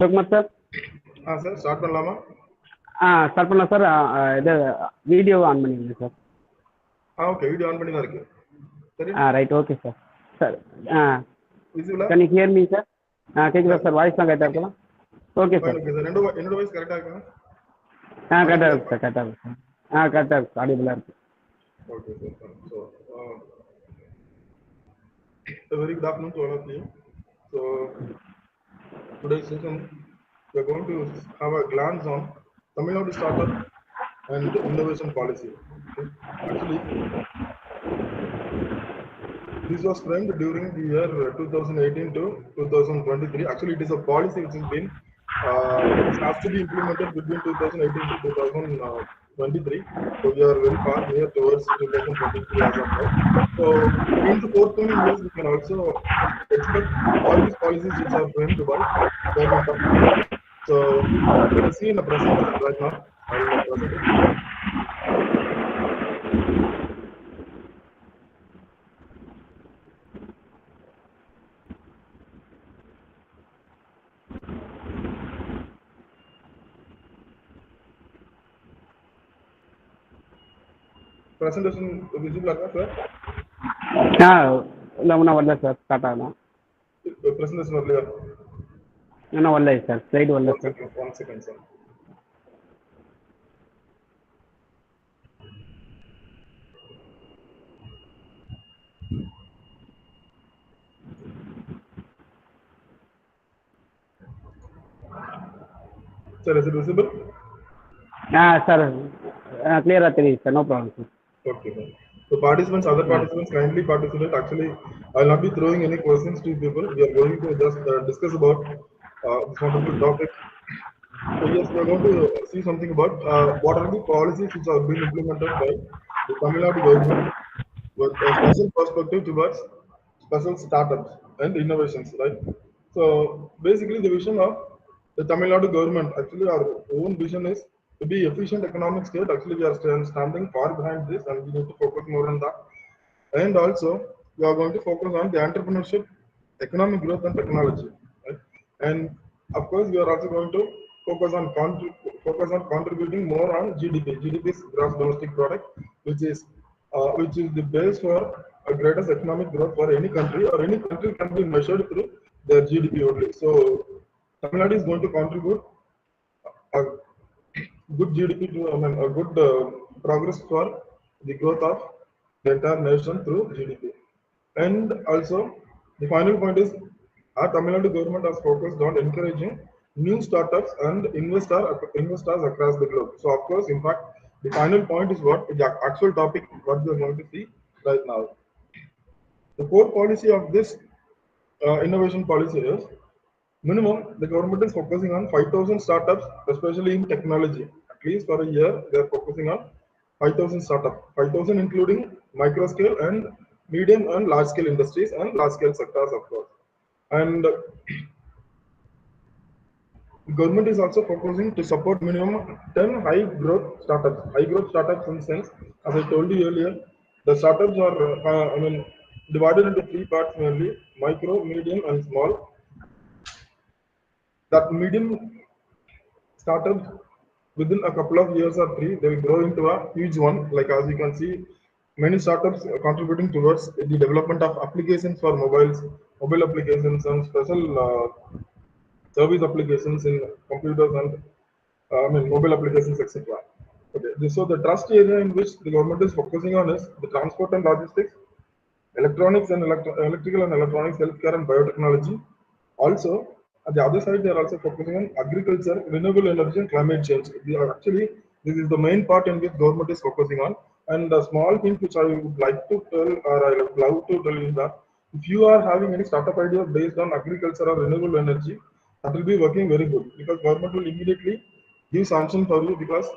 Sukumar sir. Sir start பண்ணலாமா? Start பண்ணலாம் sir. இது வீடியோ ஆன் பண்ணிடுங்க சார். ஓகே, வீடியோ ஆன் பண்ணி தான் இருக்கு. சரி, ரைட், ஓகே சார். சார் விசிபிளா? Can you hear me sir? கேட்குதா சார்? வாய்ஸ்லாம் கரெக்டாக இருக்கலாம்? Okay sir. ஓகே சார், என்னோட வாய்ஸ் கரெக்டாக இருக்குங்க? கரெக்டாக இருக்கு சார், கரெக்டாக இருக்கு சார். கரெக்டாக இருக்கு, ஆடியபிளாக இருக்கு. Okay sir. So, very good afternoon to all of you. So, today's session, we are going to have a glance on Tamil Nadu startup and innovation policy. Okay. Actually, this was framed during the year 2018 to 2023. Actually, it is a policy which has been has to be implemented between 2018 to 2023. So we are very far near towards 2023 as of now. So in the forthcoming years, we can also expect all these policies which are framed by government of India. So let us see in the presentation right now. I will present it. Presentation visible like that, sir? இல்லை இன்னும் வரல sir. Start ஆகலாம். Presentation வரலையா? இன்னும் வரல sir. Slide வரல sir. One second, sir. Sir, is it visible? Sir கிளியராக தெரியுது sir. No problem sir. Okay, sir. So participants, other participants, kindly participate. Actually, I will not be throwing any questions to people. We are going to just discuss about this wonderful topic. So yes, we are going to see something about what are the policies which are being implemented by the Tamil Nadu government with a special perspective towards special startups and innovations, right? So basically, the vision of the Tamil Nadu government, actually our own vision is to be efficient economic state. Actually, we are standing far behind this, and we need to focus more on that. And also, we are going to focus on the entrepreneurship, economic growth, and technology. Right? And of course, we are also going to focus on contributing more on GDP. GDP is gross domestic product, which is the base for a greatest economic growth for any country, or any country can be measured through their GDP only. So, Tamil Nadu is going to contribute a good GDP to, a good progress for the growth of the entire nation through GDP. And also, the final point is, our Tamil Nadu government has focused on encouraging new startups and investors across the globe. So, of course, in fact, the final point is what the actual topic what we are going to see right now. The core policy of this innovation policy is minimum, the government is focusing on 5,000 startups, especially in technology. At least for a year, they are focusing on 5,000 startups, 5,000 including micro scale and medium and large scale industries and large scale sectors, of course. And the government is also focusing to support minimum 10 high growth startups. High growth startups in the sense, as I told you earlier, the startups are divided into three parts mainly: micro, medium, and small. That medium startups, within a couple of years or three, they will grow into a huge one. Like as you can see, many startups are contributing towards the development of applications for mobile applications and special service applications in computers and mobile applications, etc. Okay, so the trust area in which the government is focusing on is the transport and logistics, electronics and electrical and electronics, healthcare and biotechnology. Also, at the other side, they are also focusing on agriculture, renewable energy, and climate change. Actually, this is the main part in which government is focusing on. And the small thing which I would like to tell, or I would love to tell, is that if you are having any startup idea based on agriculture or renewable energy, that will be working very good, because government will immediately give sanction for you. Because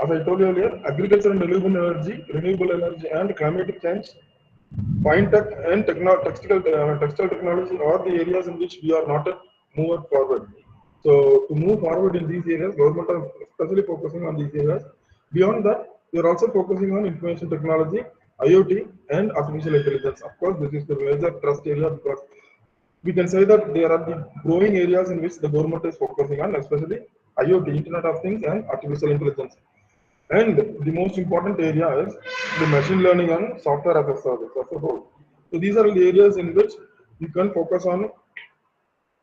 as I told you earlier, agriculture and renewable energy, and climatic change, fine tech and textile technology are the areas in which we are not moving forward. So to move forward in these areas, government are especially focusing on these areas. Beyond that, we are also focusing on information technology, IoT, and artificial intelligence. Of course, this is the major trust area, because we can say that there are the growing areas in which the government is focusing on, especially IoT, Internet of Things, and artificial intelligence. And the most important area is the machine learning and software as a service as a whole. So these are the areas in which you can focus on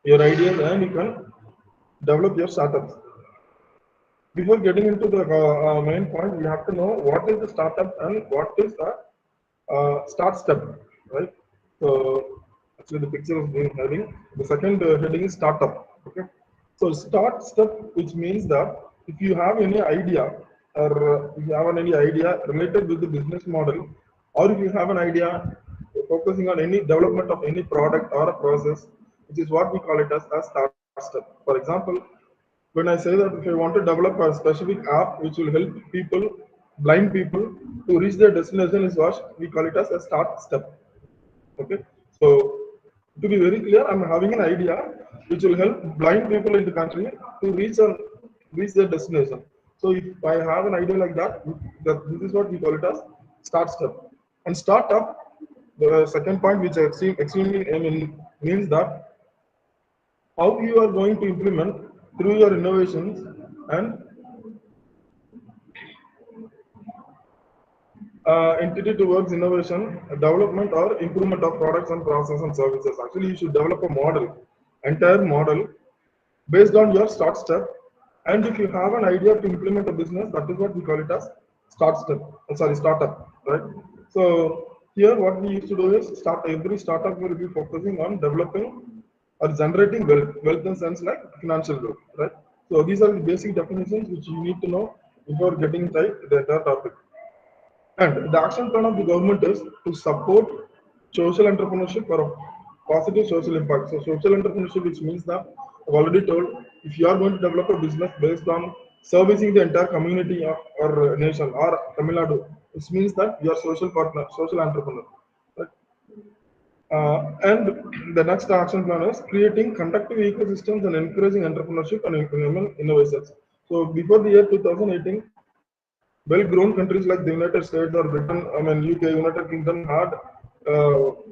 your ideas and you can develop your startups. Before getting into the main point, we have to know what is the startup and what is the start step, right? So actually the picture is being having the second heading is startup. Okay. So start step, which means that if you have any idea or if you have any idea related with the business model, or if you have an idea focusing on any development of any product or a process, which is what we call it as a start step. For example, when I say that if I want to develop a specific app which will help people, blind people, to reach their destination, is what we call it as a start step. Okay. So to be very clear, I'm having an idea which will help blind people in the country to reach their destination. So if I have an idea like that, this is what we call it as start step. And startup, the second point which I extremely means that how you are going to implement through your innovations and entity towards innovation, development or improvement of products and processes and services. Actually, you should develop a model, entire model based on your start step. And if you have an idea to implement a business, that is what we call it as start step. Startup, right? So here, what we used to do is every startup will be focusing on developing or generating wealth in sense like financial wealth, right? So these are the basic definitions which you need to know before getting inside the entire topic. And the action plan of the government is to support social entrepreneurship for a positive social impact. So social entrepreneurship, which means that I've already told, if you are going to develop a business based on servicing the entire community or nation or Tamil Nadu, which means that you are social partner, social entrepreneur. Right? And the next action plan is creating conductive ecosystems and encouraging entrepreneurship and innovations. So before the year 2018, well-grown countries like the United States or Britain, UK, United Kingdom had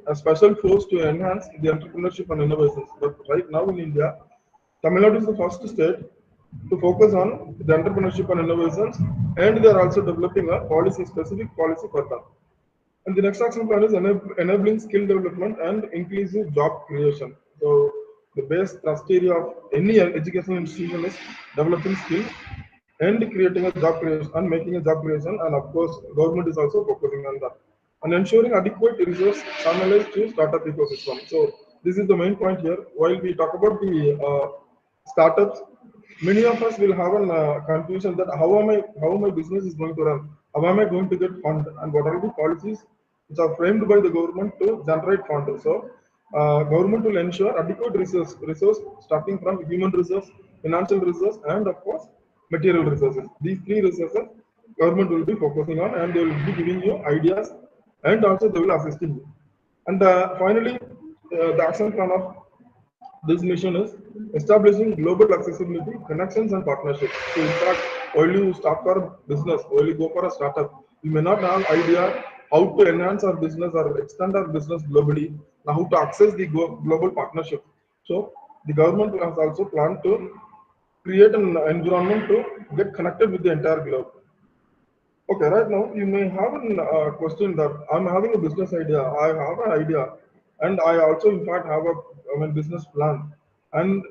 a special force to enhance the entrepreneurship and innovations. But right now in India, Tamil Nadu is the first state to focus on the entrepreneurship and innovations, and they are also developing a specific policy for that. And the next action plan is enabling skill development and inclusive job creation. So the base thrust area of any educational institution is developing skill and creating a job creation and making a job creation. And of course, government is also focusing on that. And ensuring adequate resource channelized to startup ecosystem. So this is the main point here. While we talk about the startups, many of us will have a confusion that how my business is going to run, how am I going to get fund, and what are the policies which are framed by the government to generate fund. So government will ensure adequate resource starting from human resource, financial resource, and of course material resources. These three resources government will be focusing on, and they will be giving you ideas, and also they will assisting you. And finally, the action plan of this mission is establishing global accessibility, connections, and partnerships. So, in fact, while you start for business, while you go for a startup, you may not have idea how to enhance our business or extend our business globally, now how to access the global partnership. So, the government has also planned to create an environment to get connected with the entire globe. Okay, right now you may have a question that I'm having a business idea. I have an idea, and I also, in fact, have a business plan, and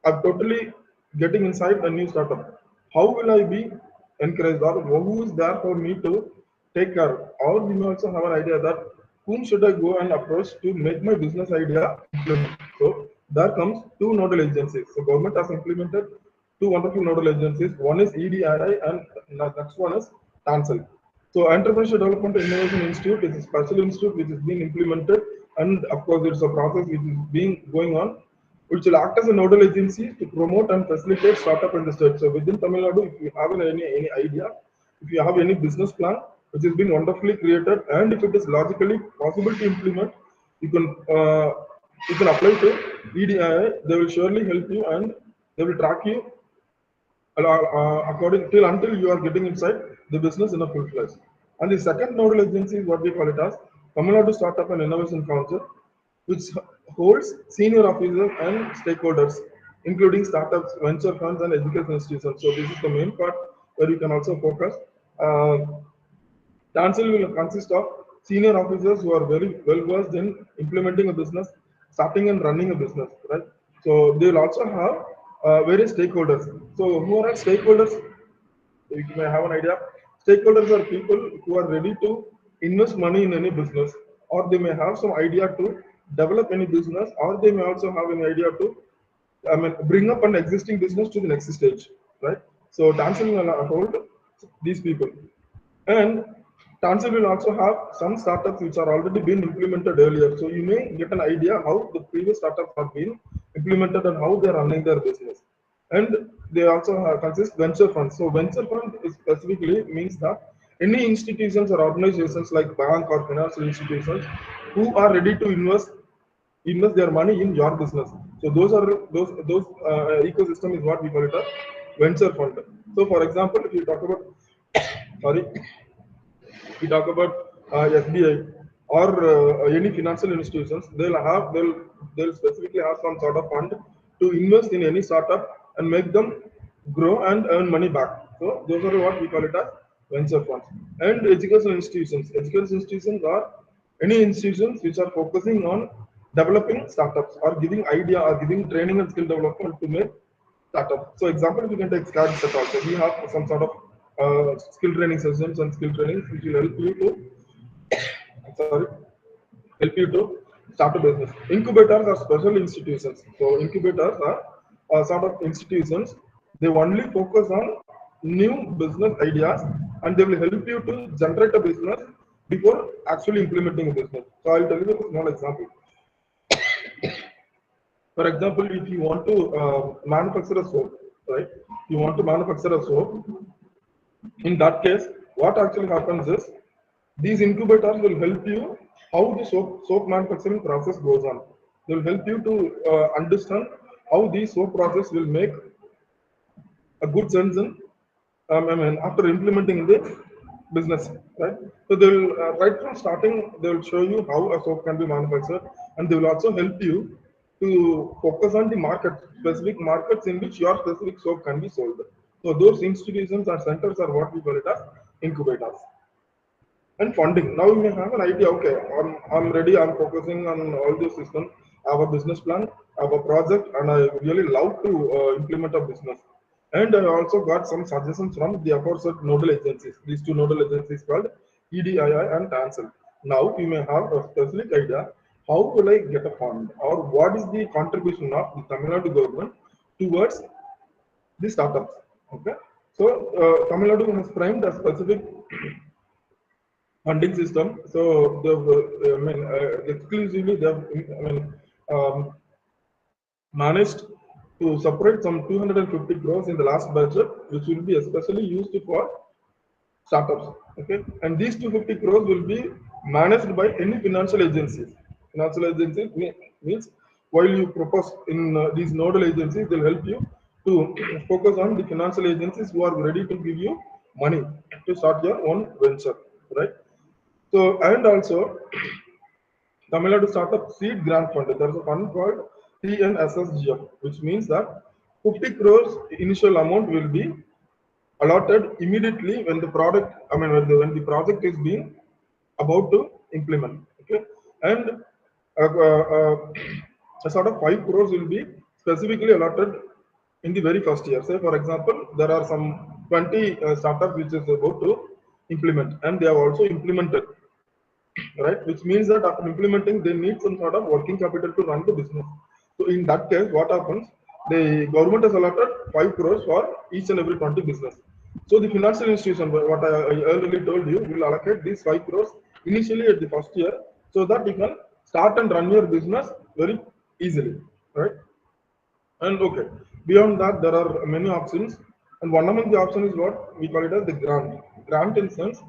I'm totally getting inside a new startup. How will I be encouraged, or who is there for me to take care? Or you may also have an idea that whom should I go and approach to make my business idea implement. So there comes two nodal agencies. So government has implemented two wonderful nodal agencies. One is EDII and the next one is TANCEL. So Entrepreneurship Development Innovation Institute is a special institute which is being implemented, and of course it's a process which is being going on, which will act as a nodal agency to promote and facilitate startup in the state. So within Tamil Nadu, if you have any idea, if you have any business plan which has been wonderfully created, and if it is logically possible to implement, you can uh, you can apply to EDII. They will surely help you, and they will track you according till until you are getting inside the business in a full fledged. And the second nodal agency is what we call it as Tamil Nadu Startup and Innovation Council. which holds senior officers and stakeholders, including startups, venture funds, and education institutions. So this is the main part where you can also focus. Uh, Council will consist of senior officers who are very well versed in implementing a business, starting and running a business, right? So they will also have various stakeholders. So who are stakeholders? You may have an idea. Stakeholders are people who are ready to invest money in any business, or they may have some idea to develop any business, or they may also have an idea to, bring up an existing business to the next stage, right? So dancing will hold these people. And Tansil will also have some startups which are already been implemented earlier. So you may get an idea how the previous startups have been implemented and how they are running their business. And they also have, consist venture funds. So venture fund is specifically means that any institutions or organizations like bank or financial institutions who are ready to invest their money in your business. So those ecosystem is what we call it a venture fund. So for example, if you talk about sorry we talk about SBI or any financial institutions, they'll specifically have some sort of fund to invest in any startup and make them grow and earn money back. So those are what we call it as venture funds. And educational institutions. Educational institutions are any institutions which are focusing on developing startups or giving idea or giving training and skill development to make startup. So example, we can take scadcet also. We have some sort of skill training sessions and skill training which will help you to sorry help you to start a business. Incubators are special institutions. So incubators are sort of institutions. They only focus on new business ideas and they will help you to generate a business before actually implementing a business. So I'll tell you a small example. For example, if you want to manufacture a soap, right? You want to manufacture a soap. In that case, what actually happens is these incubators will help you how the soap manufacturing process goes on. They will help you to understand how the soap process will make a good sense in, after implementing the business, right? So they will right from starting they will show you how a soap can be manufactured, and they will also help you to focus on the market, specific markets in which your specific soap can be sold. So those institutions or centers are what we call it as incubators. And funding. Now you may have an idea, okay, I'm ready, I'm focusing on all these systems, I have a business plan, I have a project, and I really love to implement a business. And I also got some suggestions from the aforesaid nodal agencies, these two nodal agencies called EDII and TANSEL. Now you may have a specific idea, how will I get a fund, or what is the contribution of the Tamil Nadu government towards the startups, okay? So Tamil Nadu has framed a specific funding system. So exclusively they've managed to separate some 250 crores in the last budget, which will be especially used for startups. Okay, and these 250 crores will be managed by any financial agencies. Financial agencies means while you propose in these nodal agencies, they'll help you to focus on the financial agencies who are ready to give you money to start your own venture, right? So, and also Tamil Nadu Startup Seed Grant Fund. There is a fund called TNSSGF, which means that 50 crores initial amount will be allotted immediately when the product, when the project is being about to implement. Okay, and a sort of 5 crores will be specifically allotted in the very first year. Say, for example, there are some 20 startups which is about to implement, and they have also implemented, right? Which means that after implementing, they need some sort of working capital to run the business. So in that case, what happens? The government has allotted 5 crores for each and every 20 business. So the financial institution, what I earlier told you, will allocate these 5 crores initially at the first year, so that you can start and run your business very easily, right? And okay, beyond that, there are many options, and one among the options is what we call it as the grant. Grant in sense,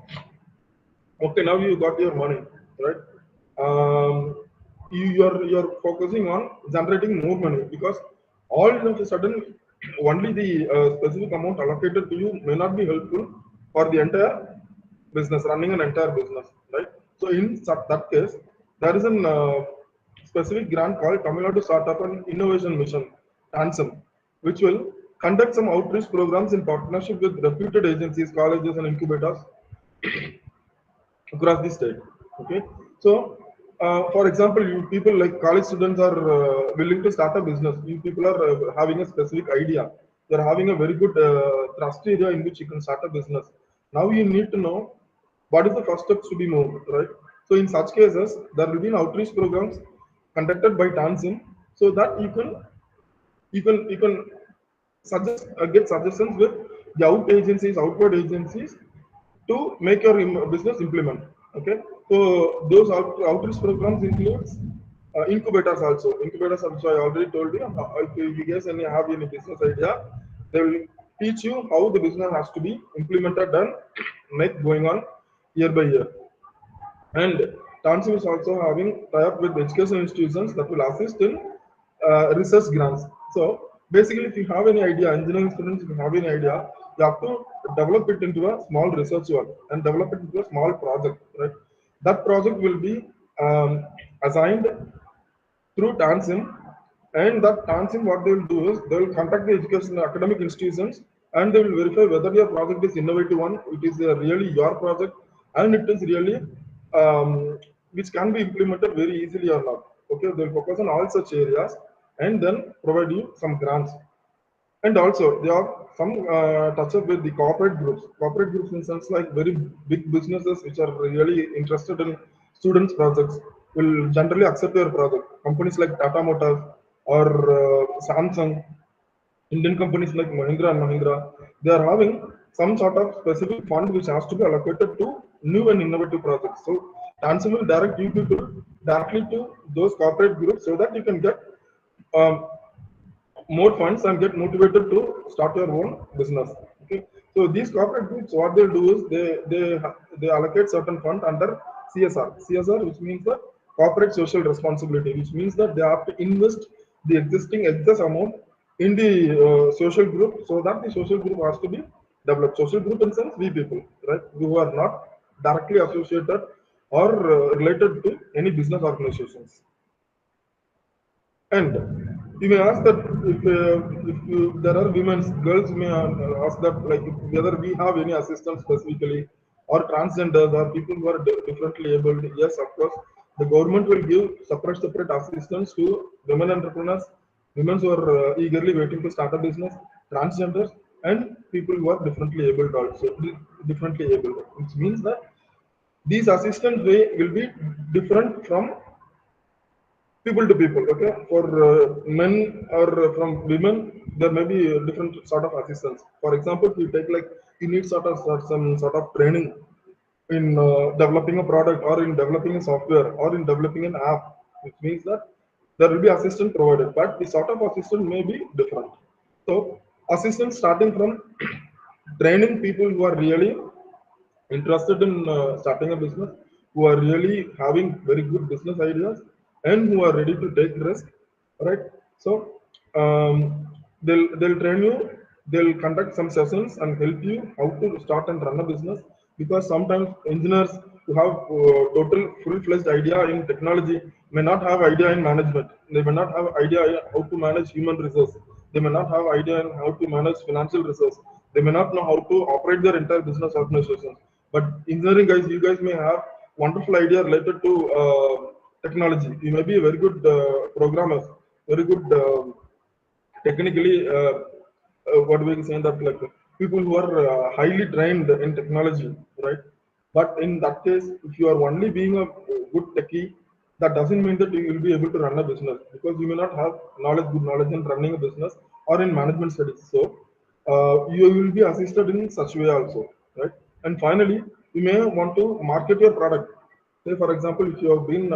okay, now you got your money, right? You're focusing on generating more money, because all of a sudden only the specific amount allocated to you may not be helpful for the entire business, running an entire business, right? So in that case, there is an specific grant called Tamil Nadu Startup and Innovation Mission, TANSEM, which will conduct some outreach programs in partnership with reputed agencies, colleges, and incubators across the state. Okay, so for example, you people like college students are willing to start a business. You people are having a specific idea. You are having a very good trust area in which you can start a business. Now you need to know what is the first steps to be moved, right? So in such cases, there will be an outreach programs conducted by TANSIM so that you can suggest get suggestions with the outward agencies to make your business implement. Okay, so those outreach programs includes incubators also. Incubators also, I already told you. If you guys have any business idea, they will teach you how the business has to be implemented and make going on year by year. And Tansim is also having tie-up with education institutions that will assist in research grants. So basically, if you have any idea, engineering students, if you have any idea, you have to develop it into a small research work and develop it into a small project, right? That project will be assigned through TANSIM, and that TANSIM, what they will do is they will contact the education academic institutions and they will verify whether your project is innovative one, it is really your project, and it is really which can be implemented very easily or not. Okay, they'll focus on all such areas and then provide you some grants. And also, there are some touch up with the corporate groups. Corporate groups, in sense like very big businesses which are really interested in students' projects, will generally accept your project. Companies like Tata Motors or Samsung, Indian companies like Mahindra and Mahindra, they are having some sort of specific fund which has to be allocated to new and innovative projects. So, Tansim will direct you people directly to those corporate groups so that you can get um, more funds and get motivated to start your own business. Okay, so these corporate groups, what they'll do is they allocate certain fund under CSR, which means the corporate social responsibility, which means that they have to invest the existing excess amount in the social group so that the social group has to be developed. Social group in sense we people, right, who are not directly associated or related to any business organizations. And you may ask that if there are girls may ask that like whether we have any assistance specifically or transgenders or people who are differently abled. Yes, of course, the government will give separate assistance to women entrepreneurs, women who are eagerly waiting to start a business, transgenders, and people who are differently abled also. Differently abled, which means that these assistance way will be different from people to people. Okay, for men or from women, there may be a different sort of assistance. For example, if you take like you need some sort of training in developing a product or in developing a software or in developing an app, which means that there will be assistance provided, but the sort of assistance may be different. So assistance starting from training people who are really interested in starting a business, who are really having very good business ideas and who are ready to take risk, right? So they'll train you, they'll conduct some sessions and help you how to start and run a business, because sometimes engineers who have total full-fledged idea in technology may not have idea in management. They may not have idea in how to manage human resource. They may not have idea in how to manage financial resource. They may not know how to operate their entire business organization. But engineering guys, you guys may have wonderful idea related to technology. You may be a very good programmer, very good technically. What we can say that like people who are highly trained in technology, right? But in that case, if you are only being a good techie, that doesn't mean that you will be able to run a business, because you may not have good knowledge in running a business or in management studies. So you will be assisted in such way also, right? And finally, you may want to market your product. Say, for example, if you have been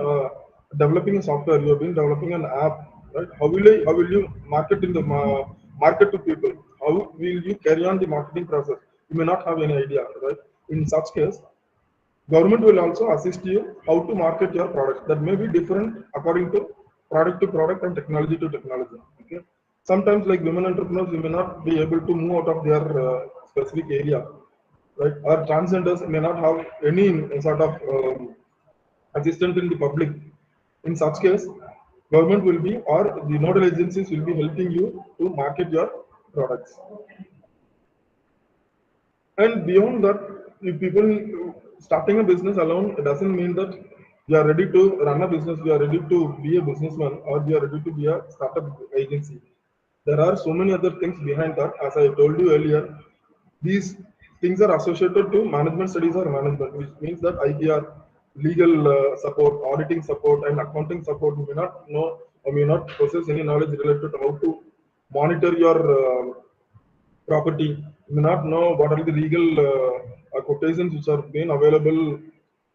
developing a software, you have been developing an app, right? How will you market in the market to people? How will you carry on the marketing process? You may not have any idea, right? In such case, government will also assist you how to market your product. That may be different according to product and technology to technology. Okay. Sometimes, like women entrepreneurs, you may not be able to move out of their specific area, right? Or transgenders may not have any sort of assistant in the public. In such case, government will be, or the nodal agencies will be helping you to market your products. And beyond that, if people starting a business alone, it doesn't mean that you are ready to run a business, you are ready to be a businessman, or you are ready to be a startup agency. There are so many other things behind that. As I told you earlier, these things are associated to management studies or management, which means that IPR, legal support, auditing support, and accounting support. You may not know or may not possess any knowledge related to how to monitor your property. You may not know what are the legal quotations which are being available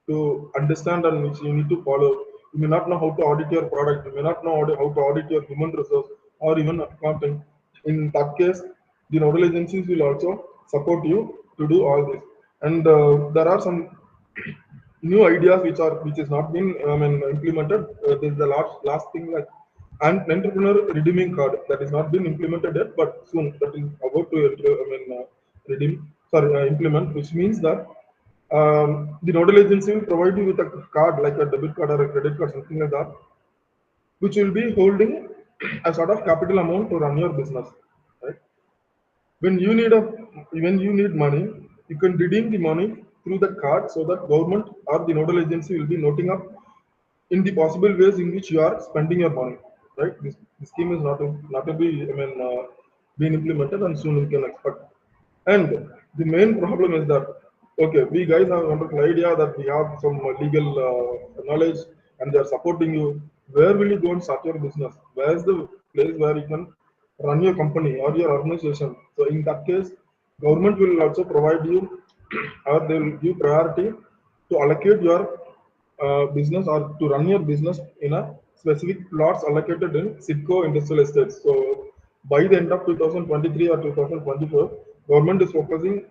to understand and which you need to follow. You may not know how to audit your product. You may not know how to audit your human resource or even accounting. In that case, the nodal agencies will also support you to do all this. And there are some new ideas which is not been implemented. This is the last thing, like an entrepreneur redeeming card that is not been implemented yet, but soon that is about to redeem, sorry, implement, which means that the nodal agency will provide you with a card like a debit card or a credit card, something like that, which will be holding a sort of capital amount to run your business. Right? When you need money, you can redeem the money through the card, so that government or the nodal agency will be noting up in the possible ways in which you are spending your money. Right? This scheme is not to be being implemented, and soon we can expect. And the main problem is that, okay, we guys have a wonderful idea that we have some legal knowledge and they are supporting you. Where will you go and start your business? Where is the place where you can run your company or your organization? So in that case, government will also provide you or they will give priority to allocate your business or to run your business in a specific plots allocated in SIDCO industrial estates. So by the end of 2023 or 2024, government is focusing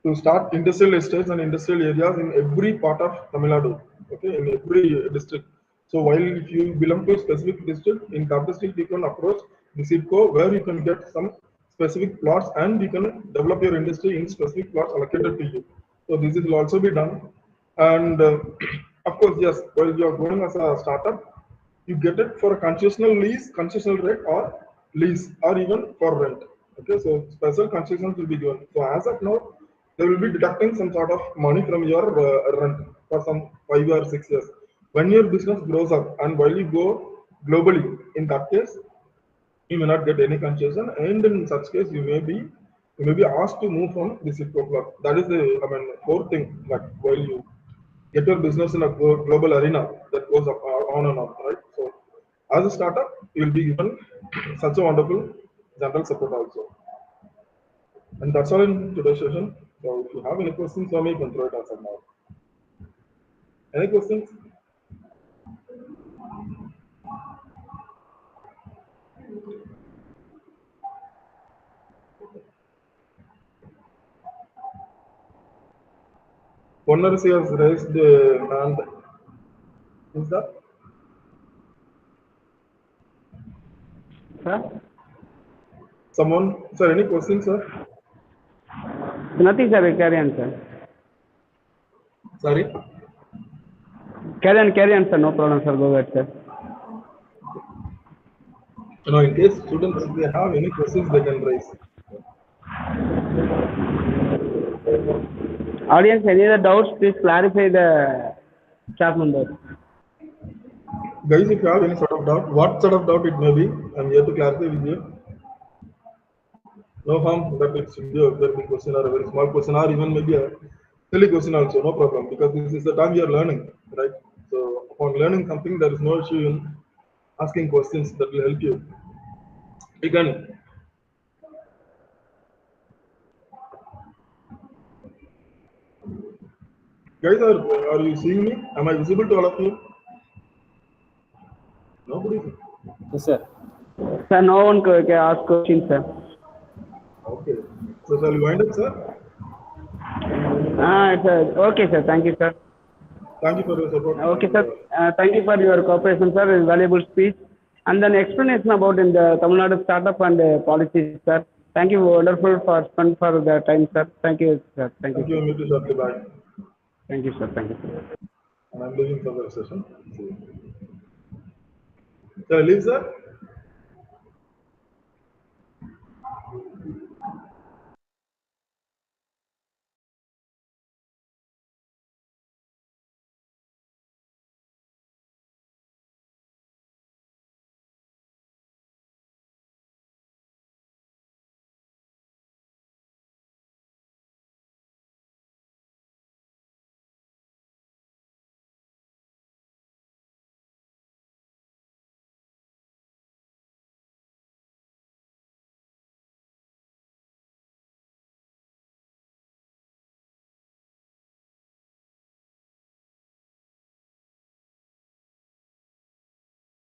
to start industrial estates and industrial areas in every part of Tamil Nadu, okay, in every district. So while if you belong to a specific district, in that district you can approach the SIDCO where you can get some specific plots and you can develop your industry in specific plots allocated to you. So this will also be done. And of course, yes, while you are going as a startup, you get it for a concessional lease, concessional rate, or lease, or even for rent. Okay, so special concessions will be given. So as of now, they will be deducting some sort of money from your rent for some 5 or 6 years. When your business grows up and while you go globally, in that case, you may not get any concession, and in such case, you may be asked to move from the SIDCO plot. That is the core thing. Like while you get your business in a global arena that goes up on and on, right? So as a startup, you will be given such a wonderful general support also. And that's all in today's session. So if you have any questions for me, you can throw it outside now. Any questions? Ponarsi has raised the hand. Is that? Sir? Someone? Sir, any questions, sir? Nothing, sir. Carry on, sir. Sorry? Carry on, sir. No problem, sir. Go ahead, sir. In case students, if they have any questions, they can raise. Audience, any other doubts, please clarify the staff members. Guys, if you have any sort of doubt, what sort of doubt it may be, I'm here to clarify with you. No harm that it should be a very big question or a very small question or even maybe a silly question also, no problem, because this is the time we are learning, right? So upon learning something, there is no issue in asking questions that will help you. Again, guys, are you seeing me? Am I visible to all of you? Nobody. Yes, sir. Sir, no one can ask questions, sir. Okay. So shall we wind up, sir? Sir. Okay, sir. Thank you, sir. Thank you for your support. Okay, sir. Thank you for your cooperation, sir. Valuable speech. And then explanation about in the Tamil Nadu startup and policies, sir. Thank you. Wonderful for spend for the time, sir. Thank you, sir. Thank you. Thank you. Meet you shortly. Bye. Thank you, sir. Thank you, sir. And I'm leaving for the session. See you. Shall I leave, sir?